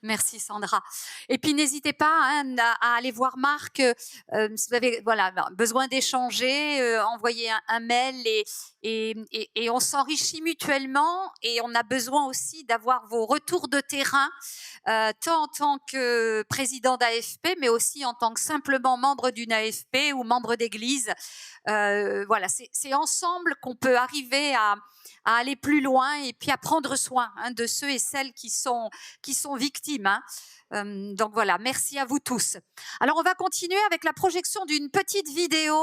Merci Sandra. Et puis n'hésitez pas à aller voir Marc. Si vous avez besoin d'échanger, envoyer un mail et on s'enrichit mutuellement et on a besoin aussi d'avoir vos retours de terrain, tant en tant que président d'AFP, mais aussi en tant que simplement membre d'une AFP ou membre d'église. C'est ensemble qu'on peut arriver à aller plus loin et puis à prendre soin de ceux et celles qui sont victimes. Donc voilà, merci à vous tous. Alors on va continuer avec la projection d'une petite vidéo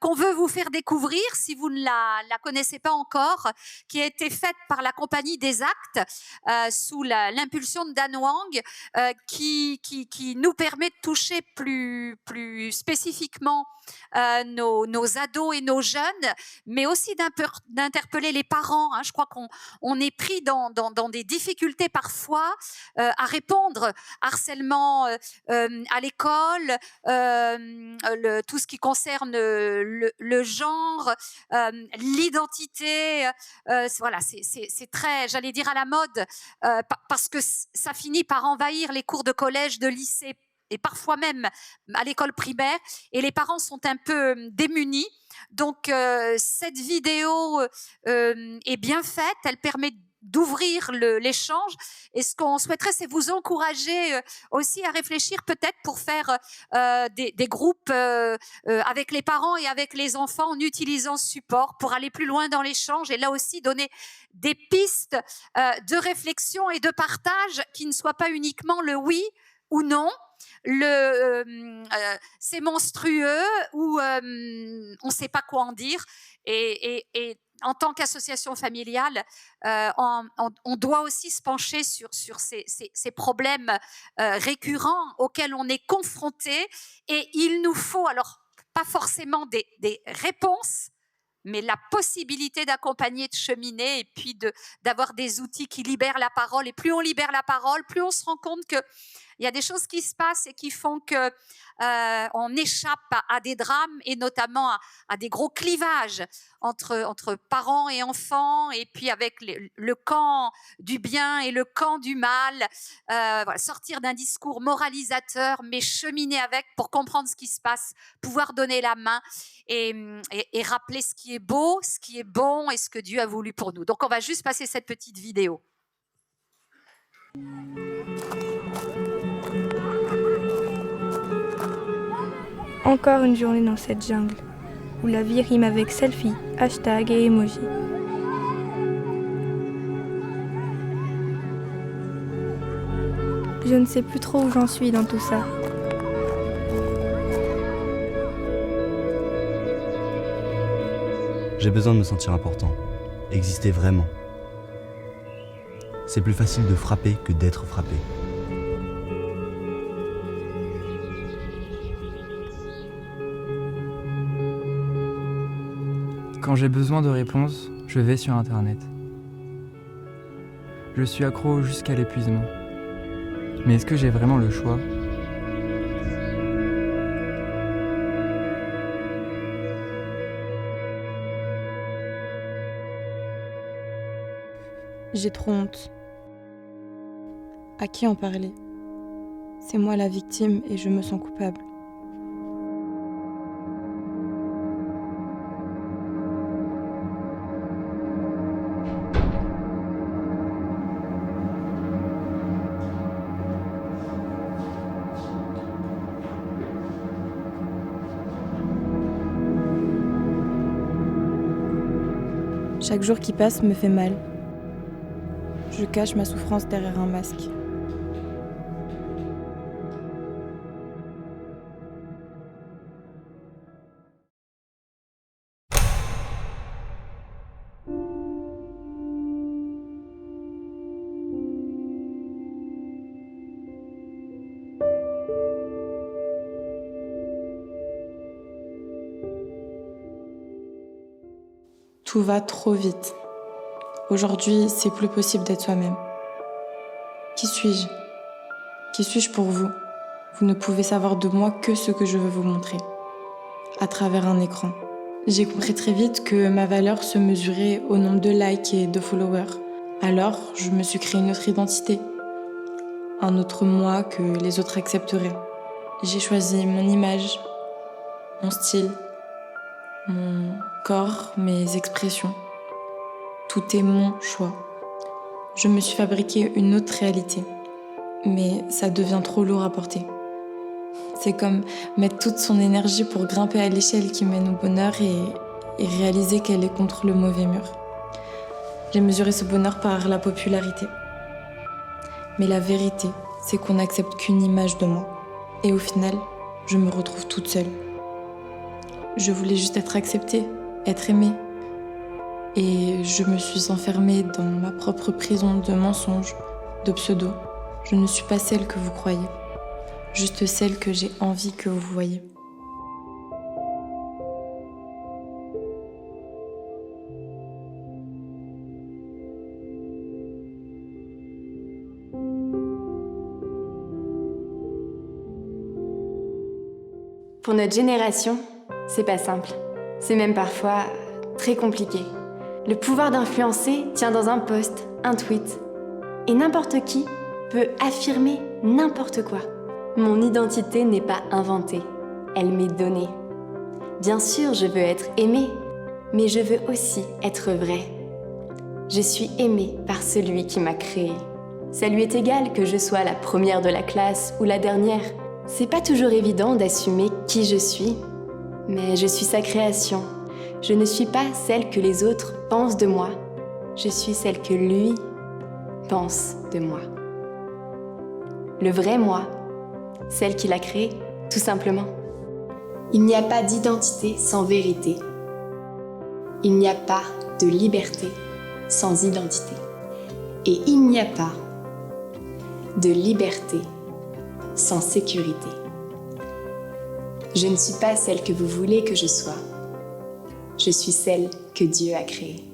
qu'on veut vous faire découvrir si vous ne la connaissez pas encore, qui a été faite par la Compagnie des Actes sous l'impulsion de Dan Wang, qui nous permet de toucher plus spécifiquement nos ados et nos jeunes, mais aussi d'interpeller les parents. Je crois qu'on est pris dans des difficultés parfois à répondre. Harcèlement à l'école, tout ce qui concerne le genre, l'identité, c'est très, j'allais dire, à la mode, parce que ça finit par envahir les cours de collège, de lycée, et parfois même à l'école primaire, et les parents sont un peu démunis. Donc, cette vidéo est bien faite, elle permet d'ouvrir l'échange, et ce qu'on souhaiterait, c'est vous encourager aussi à réfléchir peut-être pour faire des groupes avec les parents et avec les enfants en utilisant ce support pour aller plus loin dans l'échange, et là aussi donner des pistes de réflexion et de partage qui ne soient pas uniquement le oui ou non, c'est monstrueux ou on ne sait pas quoi en dire, et en tant qu'association familiale, on doit aussi se pencher sur ces problèmes récurrents auxquels on est confronté, et il nous faut alors pas forcément des réponses, mais la possibilité d'accompagner, de cheminer, et puis d'avoir des outils qui libèrent la parole. Et plus on libère la parole, plus on se rend compte qu'il y a des choses qui se passent et qui font qu'on échappe à des drames, et notamment à des gros clivages entre parents et enfants, et puis avec le camp du bien et le camp du mal. Sortir d'un discours moralisateur, mais cheminer avec pour comprendre ce qui se passe, pouvoir donner la main et rappeler ce qui est beau, ce qui est bon et ce que Dieu a voulu pour nous. Donc on va juste passer cette petite vidéo. Encore une journée dans cette jungle, où la vie rime avec selfie, hashtag et emoji. Je ne sais plus trop où j'en suis dans tout ça. J'ai besoin de me sentir important, exister vraiment. C'est plus facile de frapper que d'être frappé. Quand j'ai besoin de réponses, je vais sur Internet. Je suis accro jusqu'à l'épuisement. Mais est-ce que j'ai vraiment le choix ? J'ai trop honte. À qui en parler ? C'est moi la victime et je me sens coupable. Chaque jour qui passe me fait mal. Je cache ma souffrance derrière un masque. Tout va trop vite. Aujourd'hui, c'est plus possible d'être soi-même. Qui suis-je ? Qui suis-je pour vous ? Vous ne pouvez savoir de moi que ce que je veux vous montrer, à travers un écran. J'ai compris très vite que ma valeur se mesurait au nombre de likes et de followers. Alors, je me suis créé une autre identité. un autre moi que les autres accepteraient. J'ai choisi mon image, mon style, mon corps, mes expressions. Tout est mon choix. Je me suis fabriqué une autre réalité, mais ça devient trop lourd à porter. C'est comme mettre toute son énergie pour grimper à l'échelle qui mène au bonheur et réaliser qu'elle est contre le mauvais mur. J'ai mesuré ce bonheur par la popularité. Mais la vérité, c'est qu'on n'accepte qu'une image de moi. Et au final, je me retrouve toute seule. Je voulais juste être acceptée, être aimée. Et je me suis enfermée dans ma propre prison de mensonges, de pseudos. Je ne suis pas celle que vous croyez, juste celle que j'ai envie que vous voyiez. Pour notre génération, c'est pas simple. C'est même parfois très compliqué. Le pouvoir d'influencer tient dans un post, un tweet. Et n'importe qui peut affirmer n'importe quoi. Mon identité n'est pas inventée, elle m'est donnée. Bien sûr, je veux être aimée, mais je veux aussi être vraie. Je suis aimée par celui qui m'a créée. Ça lui est égal que je sois la première de la classe ou la dernière. C'est pas toujours évident d'assumer qui je suis, mais je suis sa création. Je ne suis pas celle que les autres pensent de moi. Je suis celle que lui pense de moi. Le vrai moi, celle qu'il a créée, tout simplement. Il n'y a pas d'identité sans vérité. Il n'y a pas de liberté sans identité. Et il n'y a pas de liberté sans sécurité. Je ne suis pas celle que vous voulez que je sois. Je suis celle que Dieu a créée.